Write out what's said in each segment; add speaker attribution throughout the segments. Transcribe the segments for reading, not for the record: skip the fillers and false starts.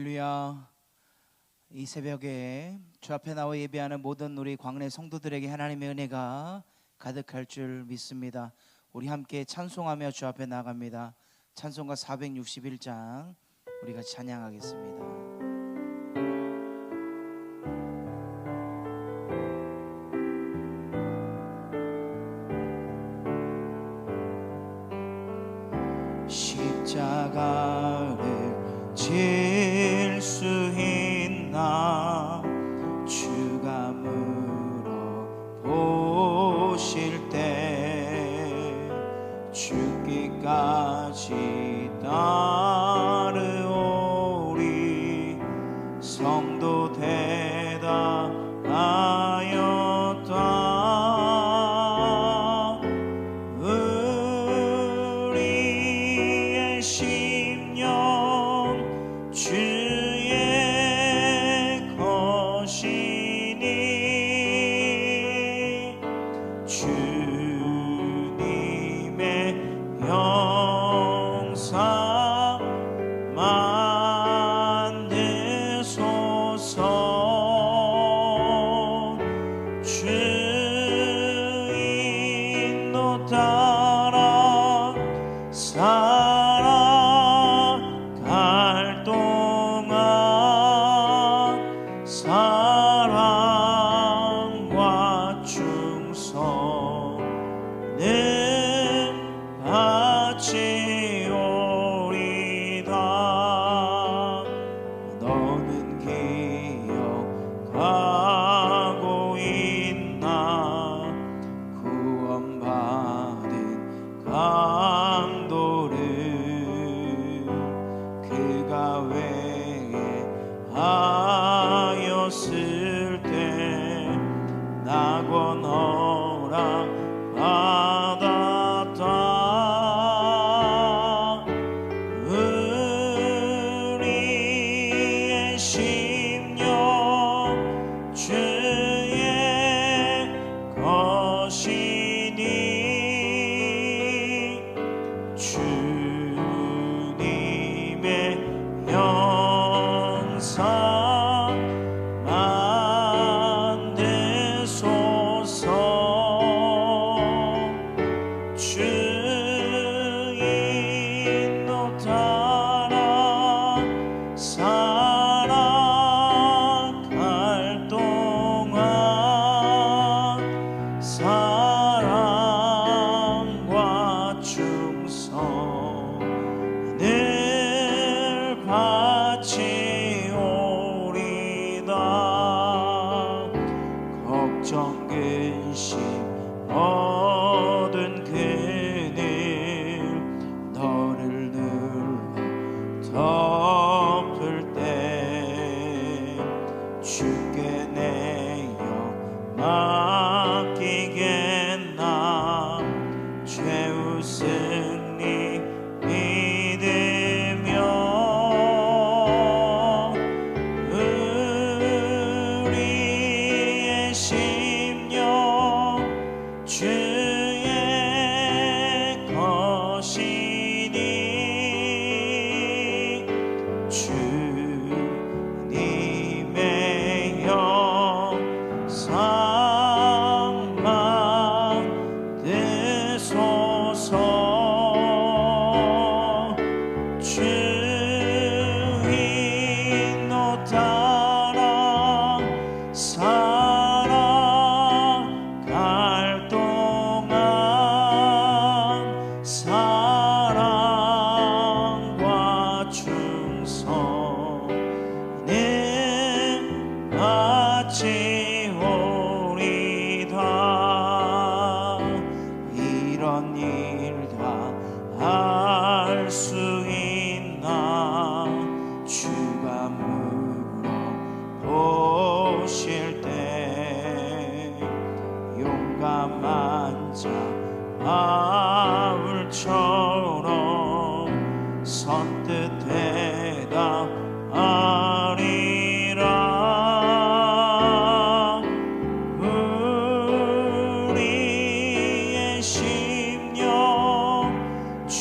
Speaker 1: 할렐루야. 이 새벽에 주 앞에 나와 예배하는 모든 우리 광내 성도들에게 하나님의 은혜가 가득할 줄 믿습니다. 우리 함께 찬송하며 주 앞에 나갑니다. 찬송가 461장 우리가 찬양하겠습니다. 십자가를 질 수 있나 주가 물어보실 때 죽기까지 따르오리. 성도 대답하였다.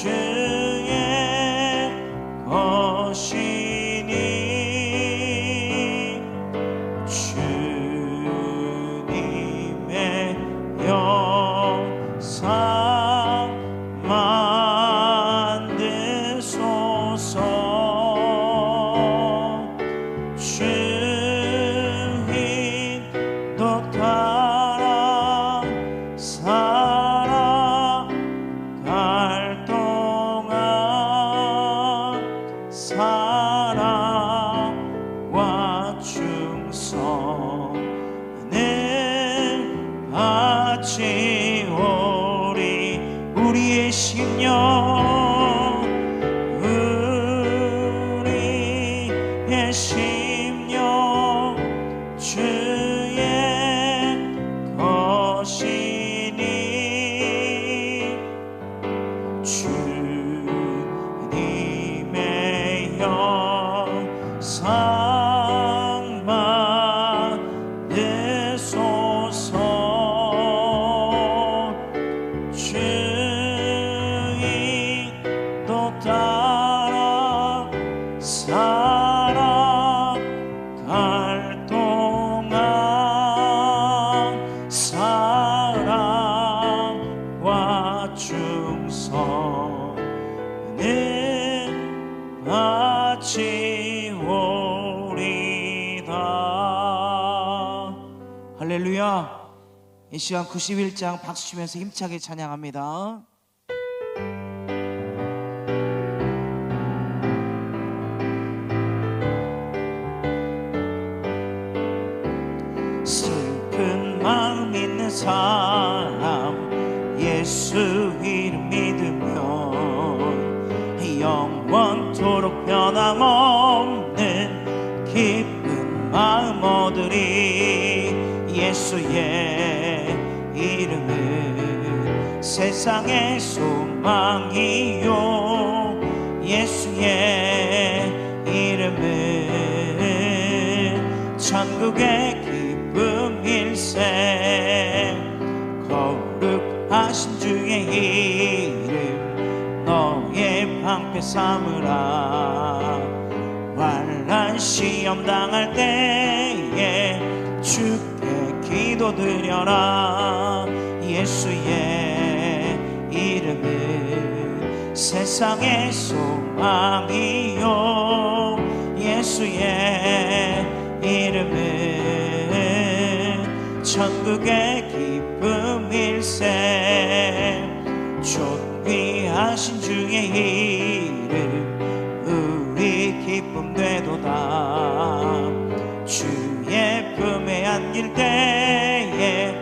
Speaker 2: 주의 것이니
Speaker 1: 같이 오리 우리의 심령 우리의 심령 주의 것이니 주님의 영상 받으소서 주의 또 따라 살아갈 동안 사랑과 충성은 같이 오리다. 할렐루야. 이 시간 91장 박수 치면서 힘차게 찬양합니다. 슬픈 마음 있는 사람 예수 이름 믿으면 영원토록 변함없는 기쁜 마음 얻으리. 예수의 이름은 세상의 소망이요 예수의 이름은 천국의 기쁨일세. 거룩하신 주의 이름 너의 방패 삼으라. 환난 시험 당할 때에 주께 기도드려라. 예수의 이름은 세상의 소망이요 예수의 이름은 천국의 기쁨일세. 존귀하신 주의 이름 우리 기쁨 되도다. 주의 품에 안길 때에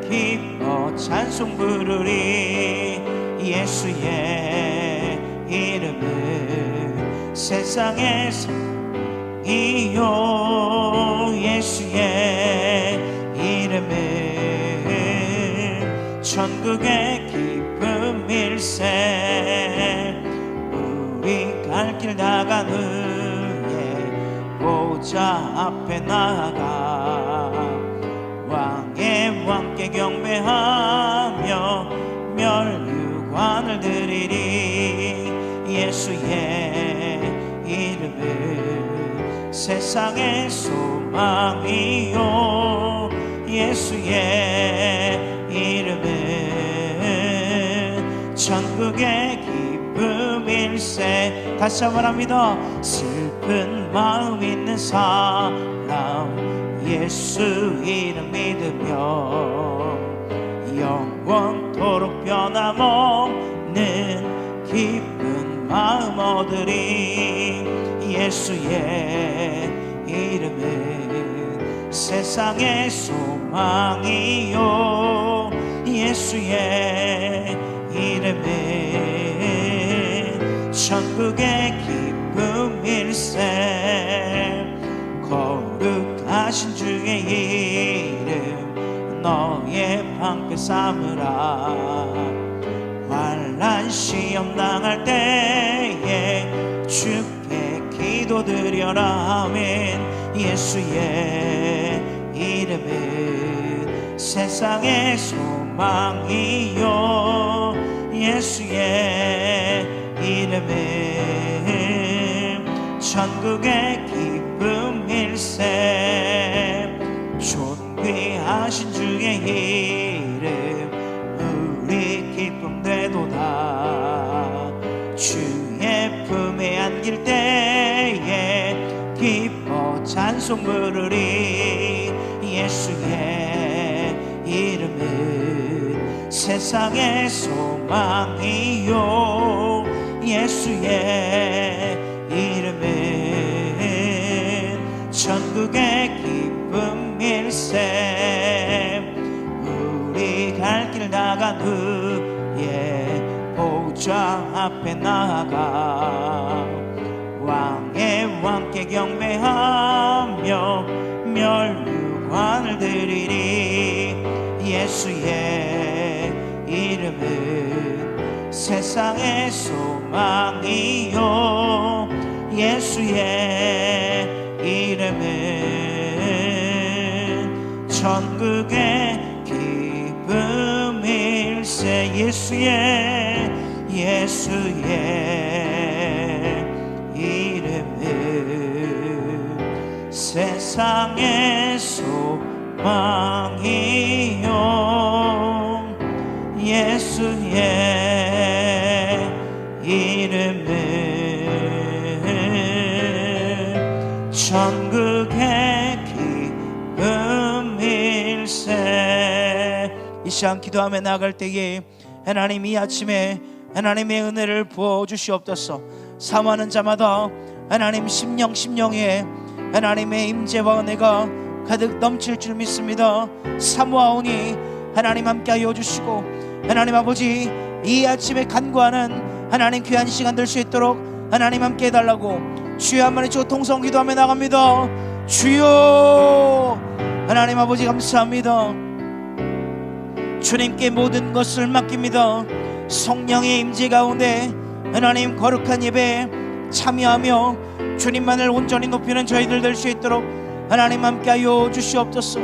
Speaker 1: 기뻐 찬송 부르리. 예수의 이름은 세상의 이요 예수의 이름은 천국의 기쁨일세. 우리 갈 길 나간 후에 보좌 앞에 나아가 왕의 왕께 경배하며 멸류관을 드리리. 예수의 이름은 세상의 소망이요 예수의 이름은 천국의 기쁨일세. 다시 한번 합니다. 슬픈 마음 있는 사람 예수 이름 믿으며 영원토록 변함없는 기쁜 마음 얻으리. 예수의 이름은 세상의 소망이요 예수의 이름은 천국의 기쁨일세. 거룩하신 주의 이름 너의 방패 삼으라. 환난 시험 당할 때에 주께 기도드려라. 아멘. 예수의 이름은 세상의 소망이요 예수의 이름은 천국의 기쁨일세. 존귀하신 주의 이름 우리 기쁨 되도다. 주의 품에 안길 때에 기뻐 찬송 부르리. 예수의 이름은 세상의 소망이요 예수의 이름은 천국의 기쁨일세. 우리 갈 그의 보좌 앞에 나아가 왕의 왕께 경배하며 멸류관을 드리리. 예수의 이름은 세상의 소망이요, 예수의 이름은 천국의 기쁨일세. 예수의 이름은 세상의 소망이요, 예수의 이름은 천국의 기쁨일세. 이 시간 기도하며 나갈 때에 하나님, 이 아침에 하나님의 은혜를 부어주시옵소서. 사모하는 자마다 하나님 심령에 하나님의 임재와 은혜가 가득 넘칠 줄 믿습니다. 사모하오니 하나님 함께하여 주시고, 하나님 아버지, 이 아침에 간구하는 하나님 귀한 시간 될 수 있도록 하나님 함께 해달라고 주여 한 번에 주 통성 기도하며 나갑니다. 주여, 하나님 아버지 감사합니다. 주님께 모든 것을 맡깁니다. 성령의 임재 가운데 하나님 거룩한 예배에 참여하며 주님만을 온전히 높이는 저희들 될 수 있도록 하나님 함께하여 주시옵소서.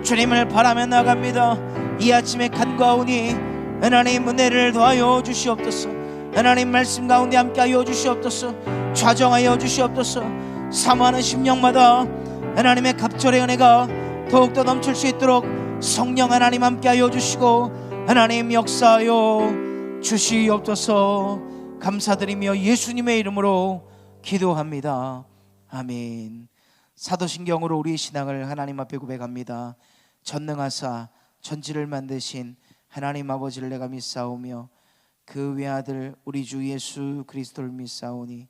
Speaker 1: 주님을 바라며 나갑니다. 이 아침에 간구하오니 하나님 은혜를 더하여 주시옵소서. 하나님 말씀 가운데 함께하여 주시옵소서. 좌정하여 주시옵소서. 사모하는 심령마다 하나님의 갑절의 은혜가 더욱더 넘칠 수 있도록 성령 하나님 함께하여 주시고 하나님 역사하여 주시옵소서. 감사드리며 예수님의 이름으로 기도합니다. 아멘. 사도신경으로 우리의 신앙을 하나님 앞에 고백합니다. 전능하사 천지를 만드신 하나님 아버지를 내가 믿사오며 그 외아들 우리 주 예수 그리스도를 믿사오니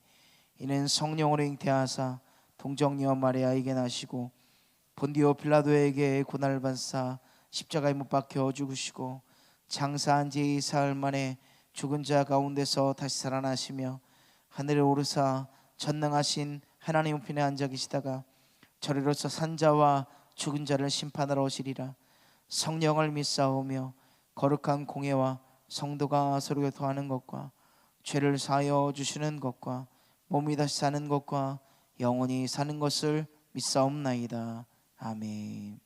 Speaker 1: 이는 성령으로 잉태하사 동정녀 마리아에게 나시고 본디오 빌라도에게 고난을 받사 십자가에 못 박혀 죽으시고 장사한 지 사흘 만에 죽은 자 가운데서 다시 살아나시며 하늘에 오르사 전능하신 하나님 우편에 앉아 계시다가 저리로서 산자와 죽은 자를 심판하러 오시리라. 성령을 믿사오며 거룩한 공예와 성도가 서로 교통하는 것과 죄를 사하여 주시는 것과 몸이 다시 사는 것과 영원히 사는 것을 믿사옵나이다. 아멘.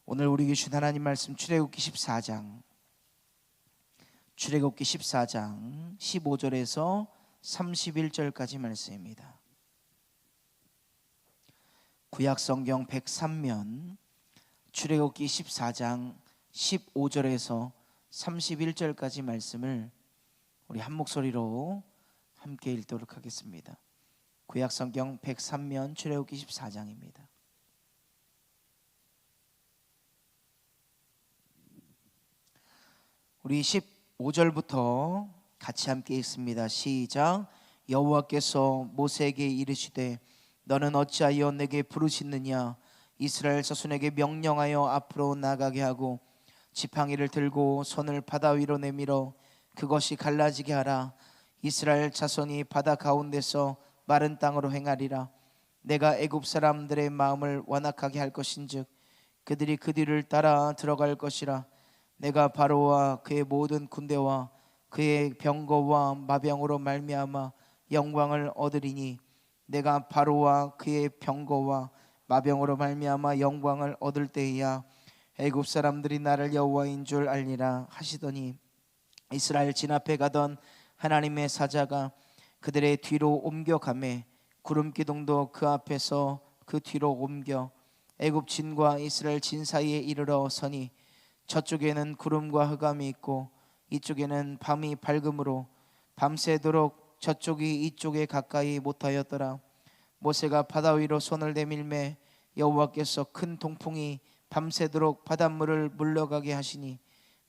Speaker 1: 오늘 우리에게 주신 하나님 말씀 출애굽기 14장 15절에서 31절까지 말씀입니다. 구약성경 103면 출애굽기 14장 15절에서 31절까지 말씀을 우리 한 목소리로 함께 읽도록 하겠습니다. 구약성경 103면 출애굽기 14장입니다. 우리 15절부터 같이 함께 읽습니다. 시작. 여호와께서 모세에게 이르시되 너는 어찌하여 내게 부르짖느냐. 이스라엘 자손에게 명령하여 앞으로 나가게 하고 지팡이를 들고 손을 바다 위로 내밀어 그것이 갈라지게 하라. 이스라엘 자손이 바다 가운데서 마른 땅으로 행하리라. 내가 애굽 사람들의 마음을 완악하게 할 것인즉 그들이 그 뒤를 따라 들어갈 것이라. 내가 바로와 그의 모든 군대와 그의 병거와 마병으로 말미암아 영광을 얻으리니 내가 바로와 그의 병거와 마병으로 말미암아 영광을 얻을 때에야 애굽 사람들이 나를 여호와인 줄 알리라 하시더니 이스라엘 진 앞에 가던 하나님의 사자가 그들의 뒤로 옮겨가매 구름 기둥도 그 앞에서 그 뒤로 옮겨 애굽 진과 이스라엘 진 사이에 이르러 서니 저쪽에는 구름과 흑암이 있고 이쪽에는 밤이 밝음으로 밤새도록 저쪽이 이쪽에 가까이 못하였더라. 모세가 바다 위로 손을 내밀매 여호와께서 큰 동풍이 밤새도록 바닷물을 물러가게 하시니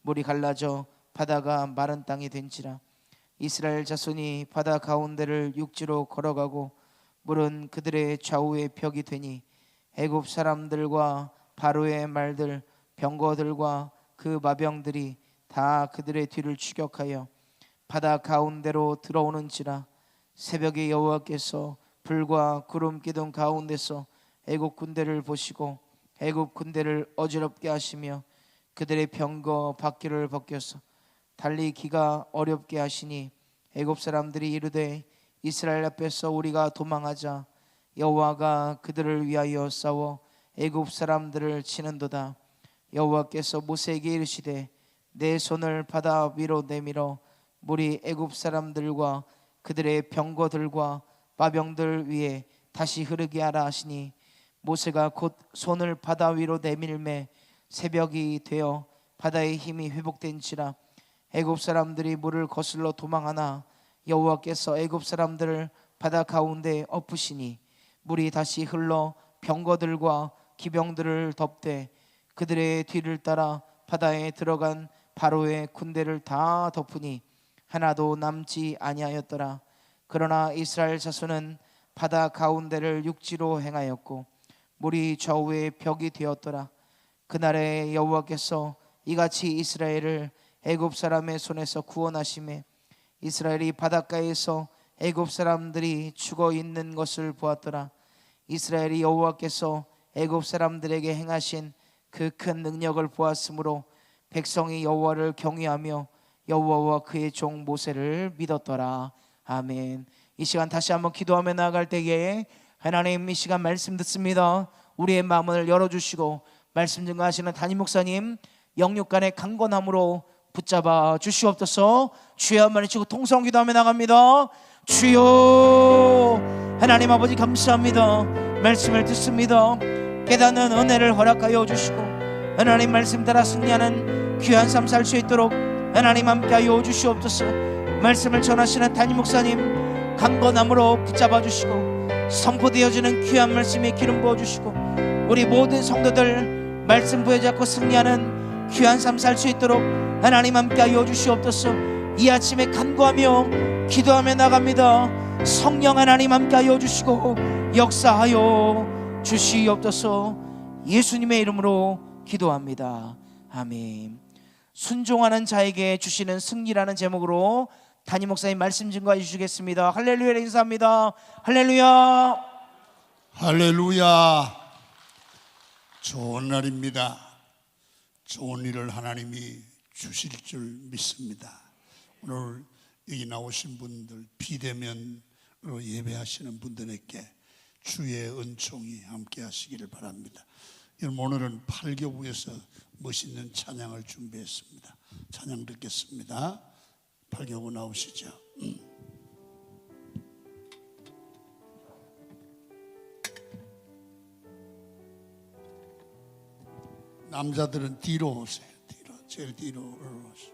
Speaker 1: 물이 갈라져 바다가 마른 땅이 된지라. 이스라엘 자손이 바다 가운데를 육지로 걸어가고 물은 그들의 좌우에 벽이 되니 애굽 사람들과 바로의 말들 병거들과 그 마병들이 다 그들의 뒤를 추격하여 바다 가운데로 들어오는지라. 새벽에 여호와께서 불과 구름 기둥 가운데서 애굽 군대를 보시고 애굽 군대를 어지럽게 하시며 그들의 병거 바퀴를 벗겨서 달리기가 어렵게 하시니 애굽 사람들이 이르되 이스라엘 앞에서 우리가 도망하자. 여호와가 그들을 위하여 싸워 애굽 사람들을 치는도다. 여호와께서 모세에게 이르시되 내 손을 바다 위로 내밀어 물이 애굽 사람들과 그들의 병거들과 마병들 위에 다시 흐르게 하라 하시니 모세가 곧 손을 바다 위로 내밀매 새벽이 되어 바다의 힘이 회복된지라. 애굽 사람들이 물을 거슬러 도망하나 여호와께서 애굽 사람들을 바다 가운데 엎으시니 물이 다시 흘러 병거들과 기병들을 덮되 그들의 뒤를 따라 바다에 들어간 바로의 군대를 다 덮으니 하나도 남지 아니하였더라. 그러나 이스라엘 자손은 바다 가운데를 육지로 행하였고 물이 좌우에 벽이 되었더라. 그날에 여호와께서 이같이 이스라엘을 애굽 사람의 손에서 구원하시매 이스라엘이 바닷가에서 애굽 사람들이 죽어 있는 것을 보았더라. 이스라엘이 여호와께서 애굽 사람들에게 행하신 그 큰 능력을 보았으므로 백성이 여호와를 경외하며 여호와와 그의 종 모세를 믿었더라. 아멘. 이 시간 다시 한번 기도하며 나아갈 때에 하나님, 이 시간 말씀 듣습니다. 우리의 마음을 열어주시고 말씀 증거하시는 담임 목사님 영육간의 강건함으로 붙잡아 주시옵소서. 주여 한번 외치고 통성 기도하며 나갑니다. 주여. 하나님 아버지 감사합니다. 말씀을 듣습니다. 깨닫는 은혜를 허락하여 주시고 하나님 말씀 따라 승리하는 귀한 삶 살 수 있도록 하나님 함께하여 주시옵소서. 말씀을 전하시는 담임 목사님 강건함으로 붙잡아 주시고 선포되어지는 귀한 말씀에 기름 부어주시고 우리 모든 성도들 말씀 부여잡고 승리하는 귀한 삶 살 수 있도록 하나님 함께하여 주시옵소서. 이 아침에 간구하며 기도하며 나갑니다. 성령 하나님 함께하여 주시고 역사하여 주시옵소서. 예수님의 이름으로 기도합니다. 아멘. 순종하는 자에게 주시는 승리라는 제목으로 담임 목사님 말씀 증거해 주시겠습니다. 할렐루야 인사합니다. 할렐루야.
Speaker 2: 할렐루야. 좋은 날입니다. 좋은 일을 하나님이 주실 줄 믿습니다. 오늘 여기 나오신 분들, 비대면으로 예배하시는 분들에게 주의 은총이 함께 하시기를 바랍니다. 오늘은 8교구에서 멋있는 찬양을 준비했습니다. 찬양 듣겠습니다. 8교구 나오시죠. 남자들은 뒤로 오세요. 뒤로, 제일 뒤로 올라오세요.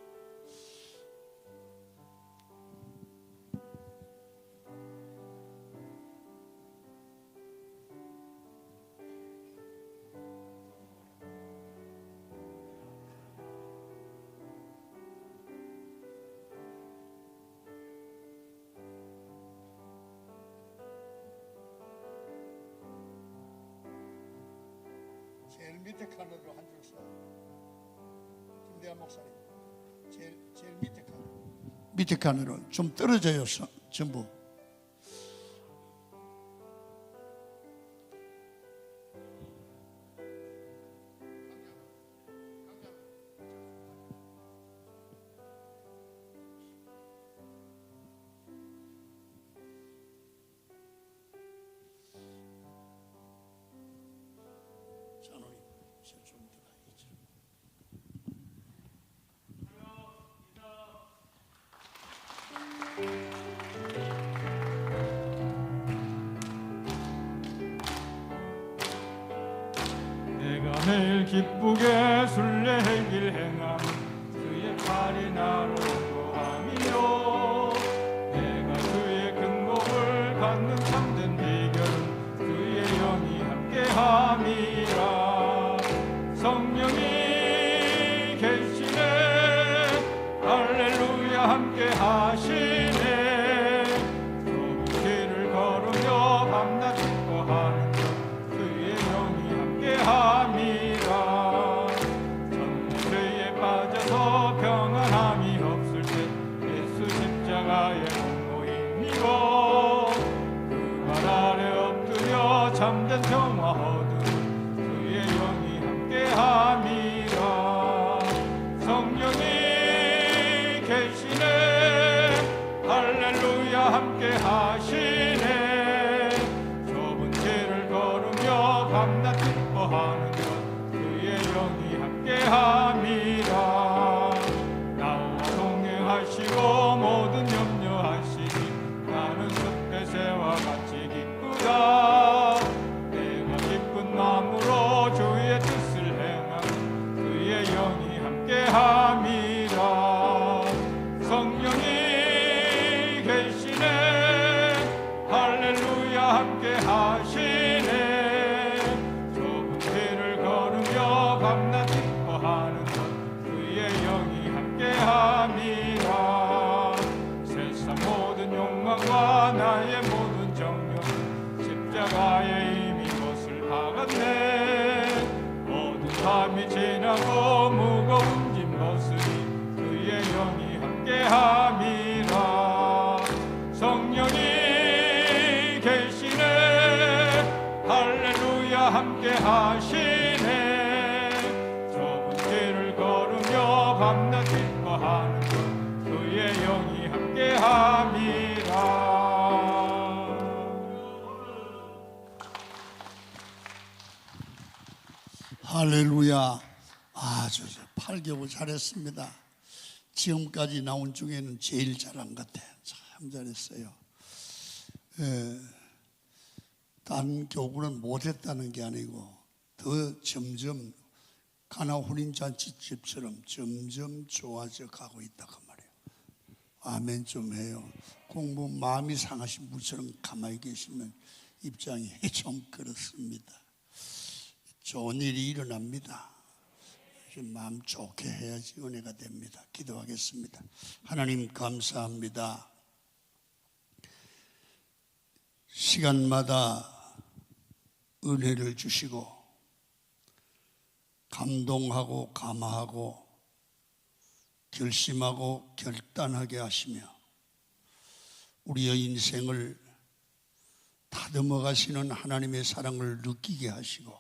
Speaker 2: 제일 밑에 칸으로 한 줄 서요. 김대한 목사님, 제일 밑에 칸. 밑에 칸으로 좀 떨어져요. 전부.
Speaker 3: 내가 매일 기쁘게 순례길 행함 주의 팔이 나로 보함이요 내가 주의 큰 복을 받는 참된 비결은 주의 영이 함께함이라 성령이 계시네 할렐루야 함께하시네 좁은 길을 걸으며 밤낮 기뻐하는 주의 영이 함께함이라 전무죄에 빠져서 평안 함께함이라. 나와 동행하시고 모든 염려하시니 나는 숲의 새와 같이 기쁘다. 내가 기쁜 마음으로 주의 뜻을 행하면 그의 영이 함께함이라. 성령이 계시네. 할렐루야 함께하시네. 좁은 길을 걸으며 밤낮 기뻐하는 것 그의 영이 함께함이라. 세상 모든 욕망과 나의 모든 정욕 십자가에 이미 것을 박았네. 모든 밤이 지나고 무거운 짐 벗으니 그의 영이 함께함이라. 성령이 계시네. 할렐루야 함께하시네. 좁은 길을 걸으며 밤낮 기뻐하는 것 그의 영이 함께함이라.
Speaker 2: 할렐루야. 아주 8개월 잘했습니다. 지금까지 나온 중에는 제일 잘한 것 같아요. 참 잘했어요. 다른 교구는 못했다는 게 아니고 더 점점 가나 혼인잔치집처럼 점점 좋아져 가고 있다 그 말이에요. 아멘 좀 해요. 공부 마음이 상하신 분처럼 가만히 계시면 입장이 좀 그렇습니다. 좋은 일이 일어납니다. 마음 좋게 해야지 은혜가 됩니다. 기도하겠습니다. 하나님 감사합니다. 시간마다 은혜를 주시고 감동하고 감화하고 결심하고 결단하게 하시며 우리의 인생을 다듬어 가시는 하나님의 사랑을 느끼게 하시고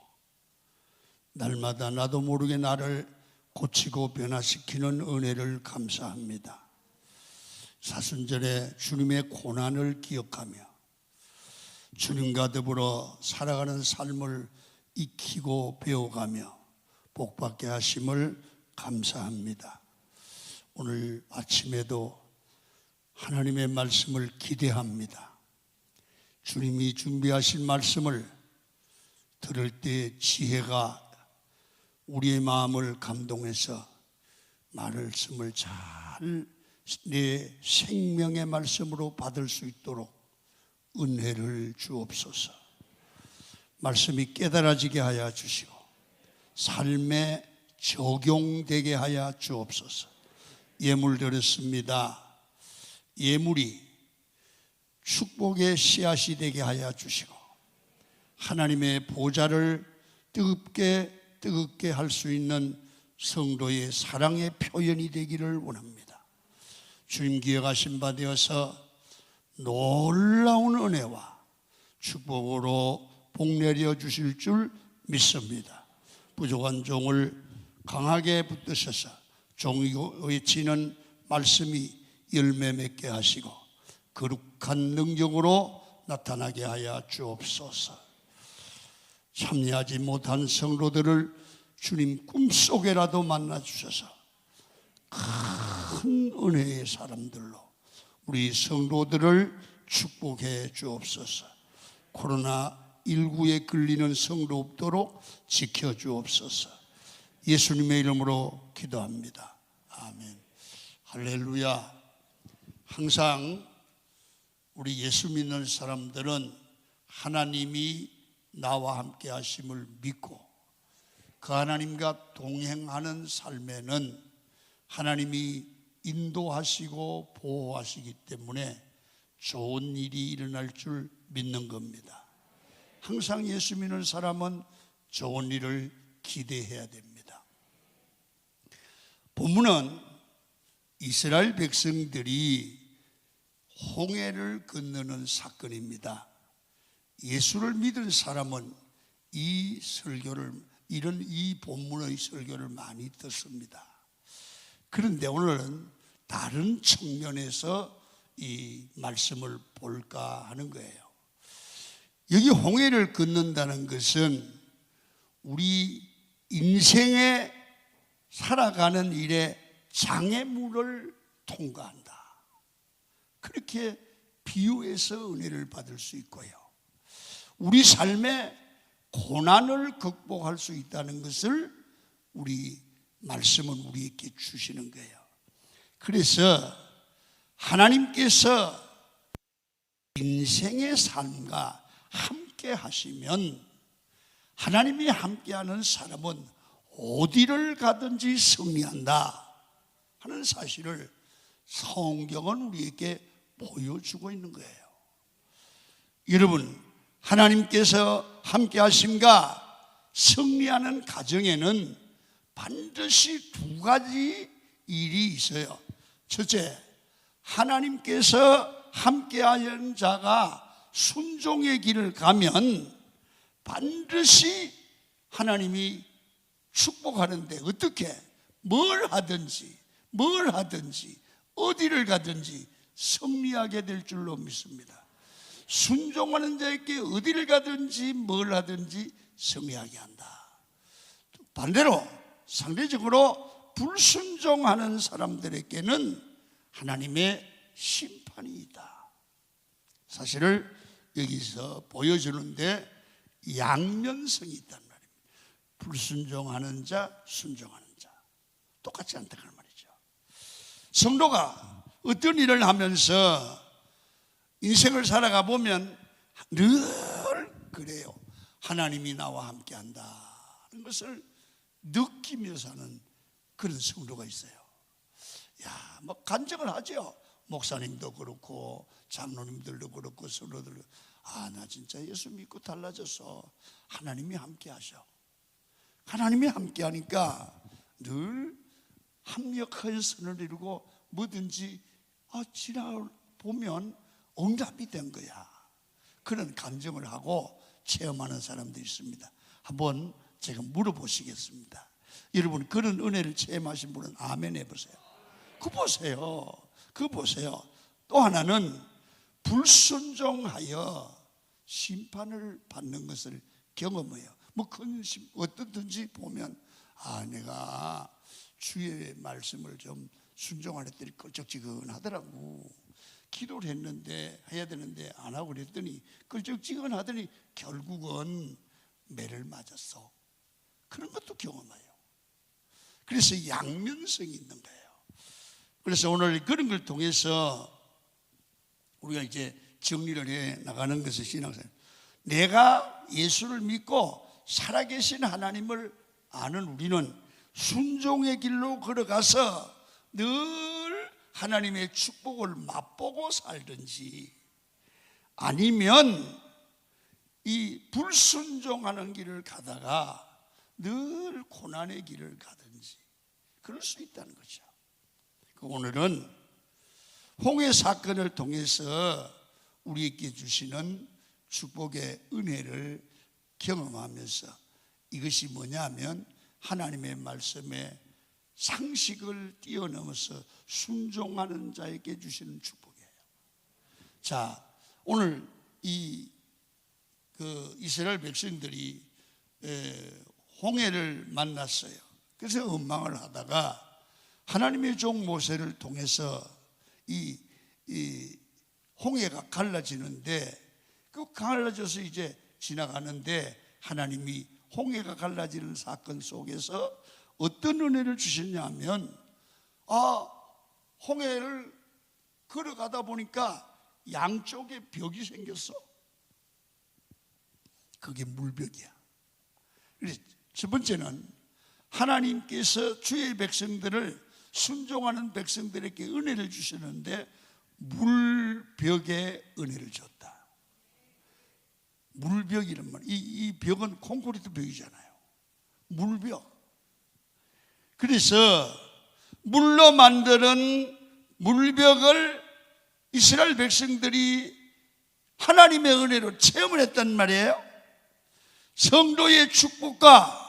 Speaker 2: 날마다 나도 모르게 나를 고치고 변화시키는 은혜를 감사합니다. 사순절에 주님의 고난을 기억하며 주님과 더불어 살아가는 삶을 익히고 배워가며 복받게 하심을 감사합니다. 오늘 아침에도 하나님의 말씀을 기대합니다. 주님이 준비하신 말씀을 들을 때 지혜가 우리의 마음을 감동해서 말씀을 잘 내 생명의 말씀으로 받을 수 있도록 은혜를 주옵소서. 말씀이 깨달아지게 하여 주시고 삶에 적용되게 하여 주옵소서. 예물 드렸습니다. 예물이 축복의 씨앗이 되게 하여 주시고 하나님의 보좌를 뜨겁게 할 수 있는 성도의 사랑의 표현이 되기를 원합니다. 주님 기억하신 바 되어서 놀라운 은혜와 축복으로 복내려 주실 줄 믿습니다. 부족한 종을 강하게 붙드셔서 종이 외치는 말씀이 열매 맺게 하시고 거룩한 능력으로 나타나게 하여 주옵소서. 참여하지 못한 성도들을 주님 꿈속에라도 만나 주셔서 큰 은혜의 사람들로 우리 성도들을 축복해 주옵소서. 코로나19에 걸리는 성도 없도록 지켜 주옵소서. 예수님의 이름으로 기도합니다. 아멘. 할렐루야. 항상 우리 예수 믿는 사람들은 하나님이 나와 함께 하심을 믿고 그 하나님과 동행하는 삶에는 하나님이 인도하시고 보호하시기 때문에 좋은 일이 일어날 줄 믿는 겁니다. 항상 예수 믿는 사람은 좋은 일을 기대해야 됩니다. 본문은 이스라엘 백성들이 홍해를 건너는 사건입니다. 예수를 믿은 사람은 이 본문의 설교를 많이 듣습니다. 그런데 오늘은 다른 측면에서 이 말씀을 볼까 하는 거예요. 여기 홍해를 건넌다는 것은 우리 인생의 살아가는 일에 장애물을 통과한다. 그렇게 비유해서 은혜를 받을 수 있고요. 우리 삶에 고난을 극복할 수 있다는 것을 우리 말씀은 우리에게 주시는 거예요. 그래서 하나님께서 인생의 삶과 함께 하시면, 하나님이 함께하는 사람은 어디를 가든지 승리한다 하는 사실을 성경은 우리에게 보여주고 있는 거예요. 여러분, 하나님께서 함께 하심과 승리하는 가정에는 반드시 두 가지 일이 있어요. 첫째, 하나님께서 함께하는 자가 순종의 길을 가면 반드시 하나님이 축복하는데, 어떻게? 뭘 하든지 어디를 가든지 승리하게 될 줄로 믿습니다. 순종하는 자에게 어디를 가든지 뭘 하든지 승리하게 한다. 반대로 상대적으로 불순종하는 사람들에게는 하나님의 심판이 있다. 사실을 여기서 보여주는데 양면성이 있단 말입니다. 불순종하는 자, 순종하는 자 똑같지 않다는 말이죠. 성도가 어떤 일을 하면서 인생을 살아가 보면 늘 그래요. 하나님이 나와 함께 한다는 것을 느끼며 사는 그런 성도가 있어요. 야, 뭐 간증을 하죠. 목사님도 그렇고 장로님들도 그렇고 성도들도, 아, 나 진짜 예수 믿고 달라졌어. 하나님이 함께 하셔. 하나님이 함께 하니까 늘 합력하여 선을 이루고 뭐든지 지나보면 응답이 된 거야. 그런 감정을 하고 체험하는 사람들이 있습니다. 한번 제가 물어보시겠습니다. 여러분, 그런 은혜를 체험하신 분은 아멘 해보세요. 그거 보세요. 또 하나는 불순종하여 심판을 받는 것을 경험해요. 뭐 어떻든지 보면, 아, 내가 주의 말씀을 좀 순종을 했더니 껄쩍지근하더라고. 기도를 했는데, 해야 되는데 안 하고 그랬더니 껄쩍지근하더니 결국은 매를 맞았어. 그런 것도 경험해요. 그래서 양면성이 있는 거예요. 그래서 오늘 그런 걸 통해서 우리가 이제 정리를 해 나가는 것이 신앙생활. 내가 예수를 믿고 살아계신 하나님을 아는 우리는 순종의 길로 걸어가서 늘 하나님의 축복을 맛보고 살든지, 아니면 이 불순종하는 길을 가다가 늘 고난의 길을 가든지 그럴 수 있다는 거죠. 오늘은 홍해 사건을 통해서 우리에게 주시는 축복의 은혜를 경험하면서, 이것이 뭐냐면 하나님의 말씀에 상식을 뛰어넘어서 순종하는 자에게 주시는 축복이에요. 자, 오늘 이스라엘 백성들이 홍해를 만났어요. 그래서 원망을 하다가 하나님의 종 모세를 통해서 이 홍해가 갈라지는데, 그 갈라져서 이제 지나가는데 하나님이 홍해가 갈라지는 사건 속에서 어떤 은혜를 주셨냐면, 홍해를 걸어가다 보니까 양쪽에 벽이 생겼어. 그게 물벽이야. 그래서 첫 번째는 하나님께서 주의 백성들을, 순종하는 백성들에게 은혜를 주시는데 물벽에 은혜를 줬다. 물벽이란 말, 이 벽은 콘크리트 벽이잖아요. 물벽. 그래서 물로 만드는 물벽을 이스라엘 백성들이 하나님의 은혜로 체험을 했단 말이에요. 성도의 축복과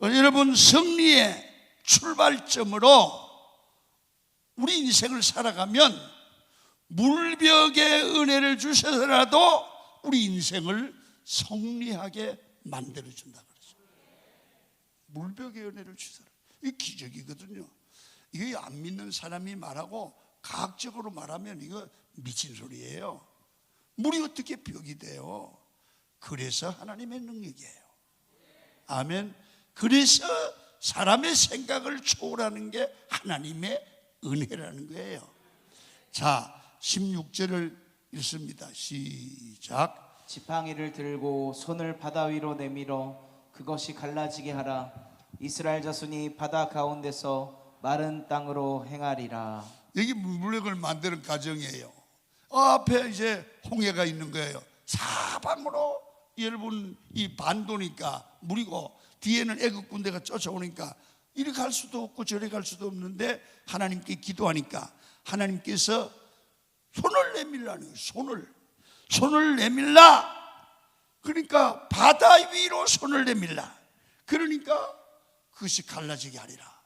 Speaker 2: 여러분 승리의 출발점으로 우리 인생을 살아가면 물벽의 은혜를 주셔서라도 우리 인생을 승리하게 만들어준다 그랬어요. 물벽의 은혜를 주시더라. 이 기적이거든요. 이거 안 믿는 사람이 말하고 과학적으로 말하면 이거 미친 소리예요. 물이 어떻게 벽이 돼요? 그래서 하나님의 능력이에요. 아멘. 그래서 사람의 생각을 초월하는 게 하나님의 은혜라는 거예요. 자, 16절을 읽습니다. 시작.
Speaker 1: 지팡이를 들고 손을 바다 위로 내밀어 그것이 갈라지게 하라. 이스라엘 자손이 바다 가운데서 마른 땅으로 행하리라.
Speaker 2: 여기 물벽을 만드는 과정이에요. 앞에 이제 홍해가 있는 거예요. 사방으로 여러분 이 반도니까 물이고 뒤에는 애국 군대가 쫓아오니까 이리 갈 수도 없고 저리 갈 수도 없는데 하나님께 기도하니까 하나님께서 손을 내밀라는 거예요. 손을 내밀라. 그러니까 바다 위로 손을 내밀라. 그러니까 그것이 갈라지게 하리라.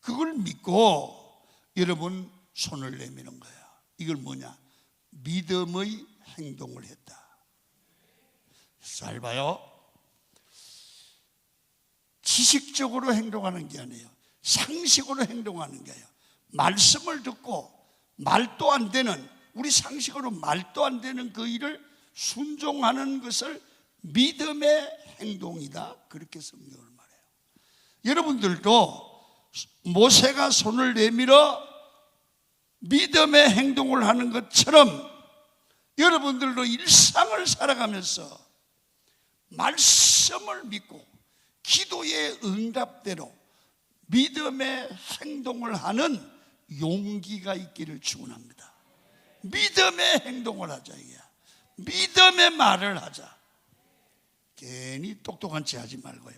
Speaker 2: 그걸 믿고 여러분 손을 내미는 거예요. 이걸 뭐냐? 믿음의 행동을 했다. 잘 봐요. 지식적으로 행동하는 게 아니에요. 상식으로 행동하는 거예요. 말씀을 듣고 말도 안 되는, 우리 상식으로 말도 안 되는 그 일을 순종하는 것을 믿음의 행동이다. 그렇게 성경을 말해요. 여러분들도 모세가 손을 내밀어 믿음의 행동을 하는 것처럼 여러분들도 일상을 살아가면서 말씀을 믿고 기도의 응답대로 믿음의 행동을 하는 용기가 있기를 축원합니다. 믿음의 행동을 하자. 이게 믿음의 말을 하자. 괜히 똑똑한 체 하지 말고요.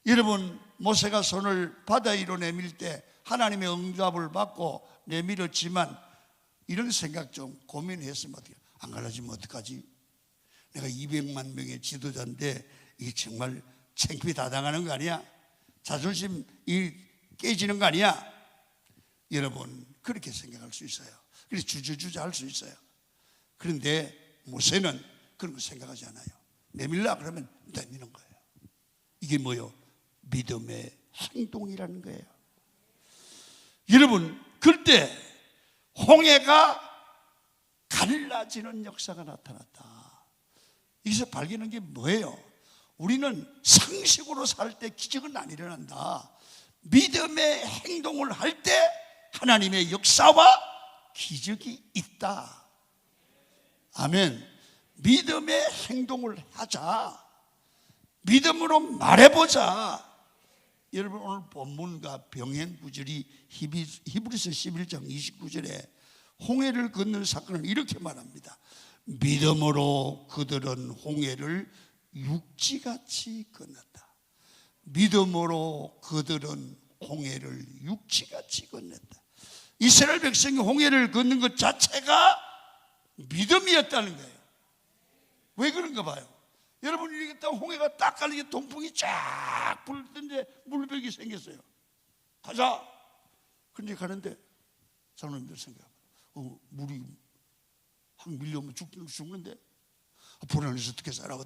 Speaker 2: 여러분, 모세가 손을 바다 위로 내밀 때 하나님의 응답을 받고 내밀었지만 이런 생각 좀 고민했으면 어떻게, 안 갈라지면 어떡하지? 내가 200만 명의 지도자인데 이게 정말 창피해 다 당하는 거 아니야? 자존심이 깨지는 거 아니야? 여러분, 그렇게 생각할 수 있어요. 그래서 주저주저 할 수 있어요. 그런데 모세는 그런 거 생각하지 않아요. 내밀라 그러면 내미는 거예요. 이게 뭐요? 믿음의 행동이라는 거예요. 여러분, 그때 홍해가 갈라지는 역사가 나타났다. 여기서 발견한 게 뭐예요? 우리는 상식으로 살 때 기적은 안 일어난다. 믿음의 행동을 할 때 하나님의 역사와 기적이 있다. 아멘. 믿음의 행동을 하자. 믿음으로 말해보자. 여러분, 오늘 본문과 병행 구절이 히브리서 11장 29절에 홍해를 건넌 사건을 이렇게 말합니다. 믿음으로 그들은 홍해를 육지같이 건넜다. 믿음으로 그들은 홍해를 육지같이 건넜다. 이스라엘 백성이 홍해를 건넌 것 자체가 믿음이었다는 거예요. 왜 그런가 봐요. 여러분, 이렇게 딱 홍해가 딱 갈리게 동풍이 쫙 불던데 물벽이 생겼어요. 가자. 근데 가는데 사람들 생각, 물이 확 밀려오면 죽는데 불안해서 어떻게 살아?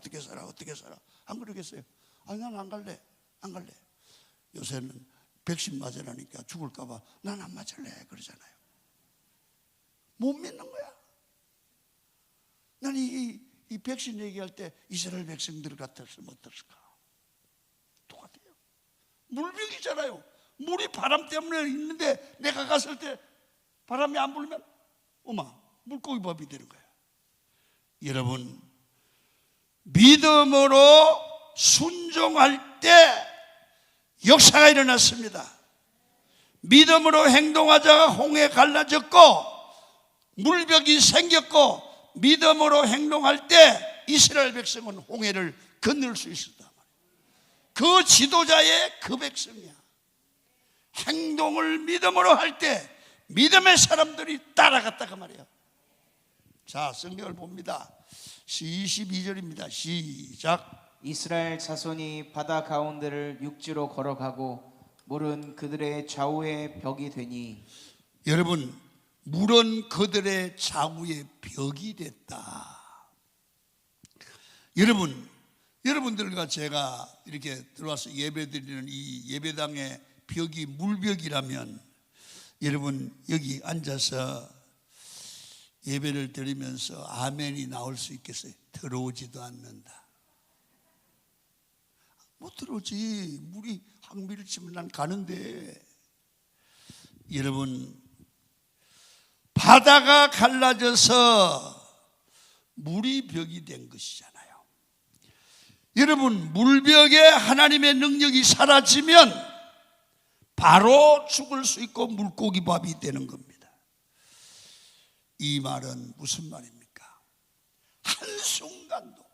Speaker 2: 안 그러겠어요? 아니, 난 안 갈래. 요새는 백신 맞으라니까 죽을까봐 난 안 맞을래 그러잖아요. 못 믿는 거야. 난 이 백신 얘기할 때 이스라엘 백성들 같았으면 어떨까? 똑같아요. 물벽이잖아요. 물이 바람 때문에 있는데 내가 갔을 때 바람이 안 불면 물고기 밥이 되는 거야. 여러분, 믿음으로 순종할 때 역사가 일어났습니다. 믿음으로 행동하자가 홍해 갈라졌고 물벽이 생겼고 믿음으로 행동할 때 이스라엘 백성은 홍해를 건널 수 있었단 말이에요. 그 지도자의 그 백성이야. 행동을 믿음으로 할 때 믿음의 사람들이 따라갔다가 말이에요. 자, 성경을 봅니다. 22절입니다. 시작.
Speaker 1: 이스라엘 자손이 바다 가운데를 육지로 걸어가고 물은 그들의 좌우에 벽이 되니.
Speaker 2: 여러분, 물은 그들의 좌우에 벽이 됐다. 여러분, 여러분들과 제가 이렇게 들어와서 예배드리는 이 예배당의 벽이 물벽이라면 여러분 여기 앉아서 예배를 드리면서 아멘이 나올 수 있겠어요? 들어오지도 않는다. 못 들어오지. 물이 항미를 치면 난 가는데. 여러분, 바다가 갈라져서 물이 벽이 된 것이잖아요. 여러분, 물벽에 하나님의 능력이 사라지면 바로 죽을 수 있고 물고기 밥이 되는 겁니다. 이 말은 무슨 말입니까? 한순간도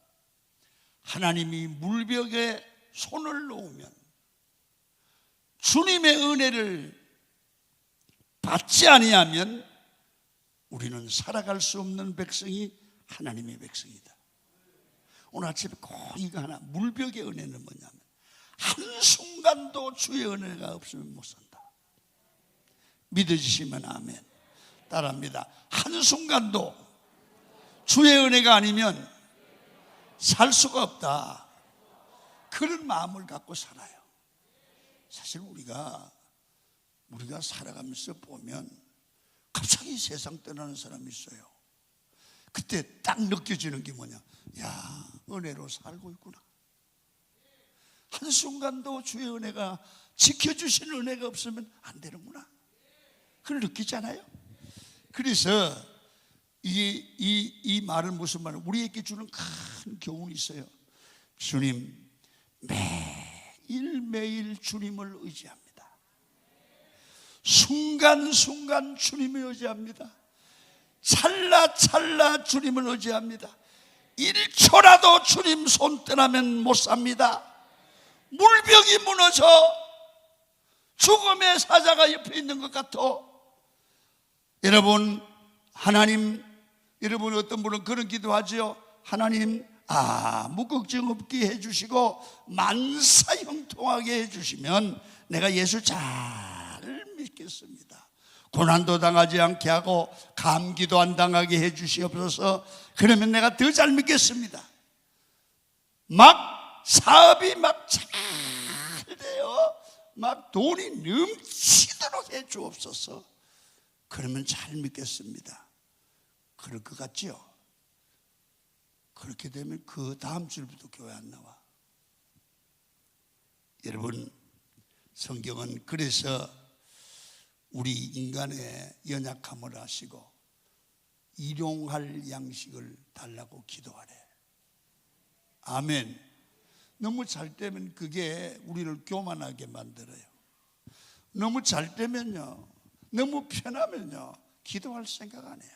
Speaker 2: 하나님이 물벽에 손을 놓으면 주님의 은혜를 받지 아니하면 우리는 살아갈 수 없는 백성이 하나님의 백성이다. 오늘 아침에 꼭 이거 하나, 물벽의 은혜는 뭐냐면 한순간도 주의 은혜가 없으면 못 산다. 믿어지시면 아멘. 따라합니다. 한순간도 주의 은혜가 아니면 살 수가 없다. 그런 마음을 갖고 살아요. 사실 우리가 살아가면서 보면 갑자기 세상 떠나는 사람이 있어요. 그때 딱 느껴지는 게 뭐냐? 야, 은혜로 살고 있구나. 한순간도 주의 은혜가, 지켜주시는 은혜가 없으면 안 되는구나. 그걸 느끼잖아요. 그래서 이 말은 무슨 말이에요? 우리에게 주는 큰 교훈이 있어요. 주님, 매일매일 주님을 의지합니다. 순간순간 주님을 의지합니다. 찰나찰나 주님을 의지합니다. 1초라도 주님 손 떠나면 못 삽니다. 물벽이 무너져 죽음의 사자가 옆에 있는 것 같아. 여러분, 하나님, 여러분 어떤 분은 그런 기도하죠. 하나님, 아무 걱정 없게 해주시고 만사 형통하게 해주시면 내가 예수 잘 믿겠습니다. 고난도 당하지 않게 하고 감기도 안 당하게 해주시옵소서. 그러면 내가 더 잘 믿겠습니다. 막 사업이 막 잘 돼요. 막 돈이 넘치도록 해주옵소서. 그러면 잘 믿겠습니다. 그럴 것 같지요? 그렇게 되면 그 다음 주부터 교회 안 나와. 여러분, 성경은 그래서 우리 인간의 연약함을 아시고 일용할 양식을 달라고 기도하래. 아멘. 너무 잘 되면 그게 우리를 교만하게 만들어요. 너무 잘 되면요, 너무 편하면요, 기도할 생각 안 해요.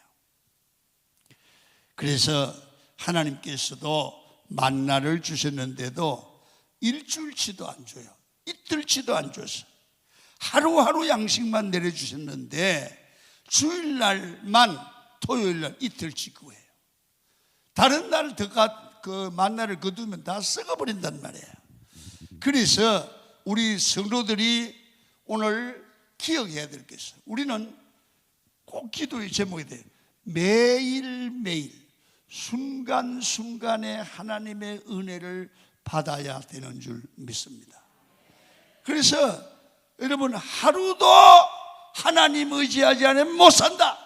Speaker 2: 그래서 하나님께서도 만나를 주셨는데도 일주일치도 안 줘요. 이틀치도 안 줬어. 하루하루 양식만 내려주셨는데 주일날만, 토요일날 이틀치 구해요. 다른 날 그 만나를 거두면 다 썩어버린단 말이에요. 그래서 우리 성도들이 오늘 기억해야 될 게 있어요. 우리는 꼭 기도의 제목이 돼요. 매일매일 순간순간에 하나님의 은혜를 받아야 되는 줄 믿습니다. 그래서 여러분, 하루도 하나님 의지하지 않으면 못 산다.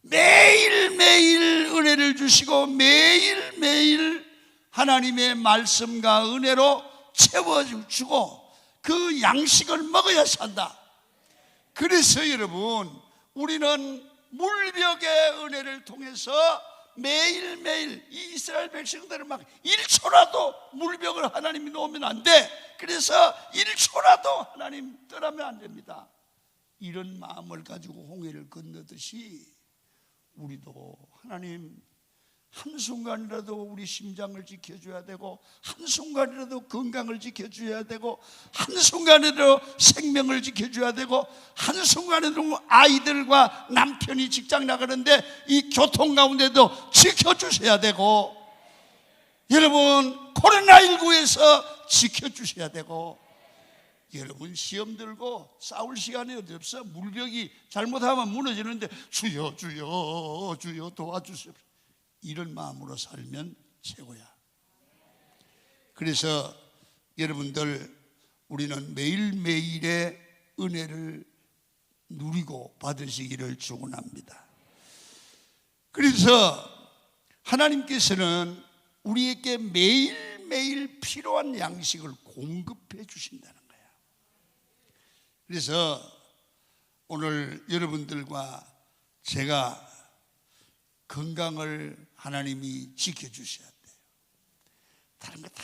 Speaker 2: 매일매일 은혜를 주시고 매일매일 하나님의 말씀과 은혜로 채워주고 그 양식을 먹어야 산다. 그래서 여러분, 우리는 물벽의 은혜를 통해서 매일매일 이 이스라엘 백성들은 막 1초라도 물벽을 하나님이 놓으면 안 돼. 그래서 1초라도 하나님 떠나면 안 됩니다. 이런 마음을 가지고 홍해를 건너듯이 우리도 하나님, 한순간이라도 우리 심장을 지켜줘야 되고, 한순간이라도 건강을 지켜줘야 되고, 한순간이라도 생명을 지켜줘야 되고, 한순간에도 아이들과 남편이 직장 나가는데 이 교통 가운데도 지켜주셔야 되고, 여러분 코로나19에서 지켜주셔야 되고, 여러분 시험 들고 싸울 시간이 어디 없어. 물벽이 잘못하면 무너지는데 주여 주여 주여 도와주시옵소서. 이런 마음으로 살면 최고야. 그래서 여러분들 우리는 매일매일의 은혜를 누리고 받으시기를 축원합니다. 그래서 하나님께서는 우리에게 매일매일 필요한 양식을 공급해 주신다는 거예요. 그래서 오늘 여러분들과 제가 건강을 하나님이 지켜주셔야 돼요. 다른 거 다